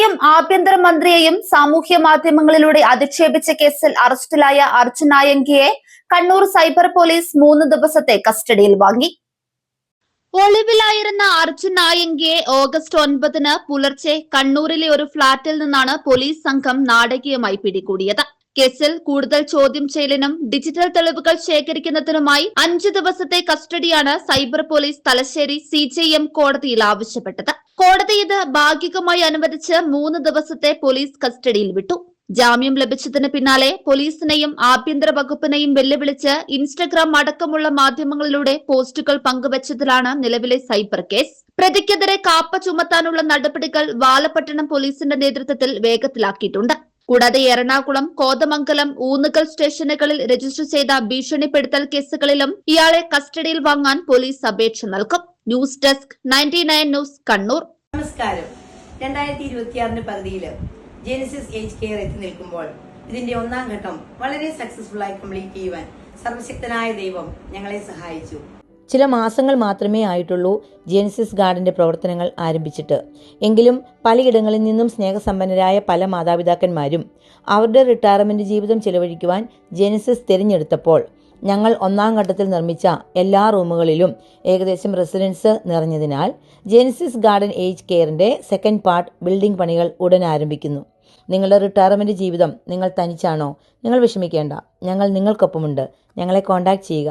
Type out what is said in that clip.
പോലീസിനെയും ആഭ്യന്തരമന്ത്രിയെയും സാമൂഹ്യ മാധ്യമങ്ങളിലൂടെ അധിക്ഷേപിച്ച കേസിൽ അറസ്റ്റിലായ അർജുൻ നായങ്കിയെ കണ്ണൂർ സൈബർ പോലീസ് 3 ദിവസത്തെ കസ്റ്റഡിയിൽ വാങ്ങി. ഒളിവിലായിരുന്ന അർജുൻ നായങ്കിയെ ഓഗസ്റ്റ് 9 പുലർച്ചെ കണ്ണൂരിലെ ഒരു ഫ്ളാറ്റിൽ നിന്നാണ് പോലീസ് സംഘം നാടകീയമായി പിടികൂടിയത്. കേസിൽ കൂടുതൽ ചോദ്യം ചെയ്യലിനും ഡിജിറ്റൽ തെളിവുകൾ ശേഖരിക്കുന്നതിനുമായി 5 ദിവസത്തെ കസ്റ്റഡിയാണ് സൈബർ പോലീസ് തലശ്ശേരി CJM കോടതിയിൽ ആവശ്യപ്പെട്ടത്. കോടതി ഇത് ഭാഗികമായി അനുവദിച്ച് 3 ദിവസത്തെ പോലീസ് കസ്റ്റഡിയിൽ വിട്ടു. ജാമ്യം ലഭിച്ചതിന് പിന്നാലെ പോലീസിനെയും ആഭ്യന്തര വകുപ്പിനെയും വെല്ലുവിളിച്ച് ഇൻസ്റ്റഗ്രാം അടക്കമുള്ള മാധ്യമങ്ങളിലൂടെ പോസ്റ്റുകൾ പങ്കുവച്ചതിലാണ് നിലവിലെ സൈബർ കേസ്. പ്രതിക്കെതിരെ കാപ്പ ചുമത്താനുള്ള നടപടികൾ വാലപ്പട്ടണം പോലീസിന്റെ നേതൃത്വത്തിൽ വേഗത്തിലാക്കിയിട്ടുണ്ട്. കൂടാതെ എറണാകുളം, കോതമംഗലം, ഊന്നുകൽ സ്റ്റേഷനുകളിൽ രജിസ്റ്റർ ചെയ്ത ഭീഷണിപ്പെടുത്തൽ കേസുകളിലും ഇയാളെ കസ്റ്റഡിയിൽ വാങ്ങാൻ പോലീസ് അപേക്ഷ നൽകും. News desk 99 news Kannur. നമസ്കാരം. 2026 പകുതിയിൽ ജെനിസിസ് ഏജ് കെയർ എത്തി നിൽക്കുമ്പോൾ ഇതിന്റെ 1ാം ഘട്ടം വളരെ സക്സസ്ഫുൾ ആയി കംപ്ലീറ്റ് ചെയ്യുവാൻ സർവശക്തനായ ദൈവം ഞങ്ങളെ സഹായിച്ചു. ചില മാസങ്ങൾ മാത്രമേ ആയിട്ടുള്ളൂ ജെനിസിസ് ഗാർഡിന്റെ പ്രവർത്തനങ്ങൾ ആരംഭിച്ചിട്ട്. എങ്കിലും പലയിടങ്ങളിൽ നിന്നും സ്നേഹസമ്പന്നരായ പല മാതാപിതാക്കന്മാരും അവരുടെ റിട്ടയർമെന്റ് ജീവിതം ചെലവഴിക്കുവാൻ ജെനിസിസ് തിരഞ്ഞെടുത്തപ്പോൾ ഞങ്ങൾ 1ാം ഘട്ടത്തിൽ നിർമ്മിച്ച എല്ലാ റൂമുകളിലും ഏകദേശം റെസിഡൻസ് നിറഞ്ഞതിനാൽ ജെനിസിസ് ഗാർഡൻ ഏജ് കെയറിന്റെ 2nd പാർട്ട് ബിൽഡിംഗ് പണികൾ ഉടൻ ആരംഭിക്കുന്നു. നിങ്ങളുടെ റിട്ടയർമെന്റ് ജീവിതം നിങ്ങൾ തനിച്ചാണോ? നിങ്ങൾ വിഷമിക്കേണ്ട, ഞങ്ങൾ നിങ്ങൾക്കൊപ്പമുണ്ട്. ഞങ്ങളെ കോൺടാക്ട് ചെയ്യുക.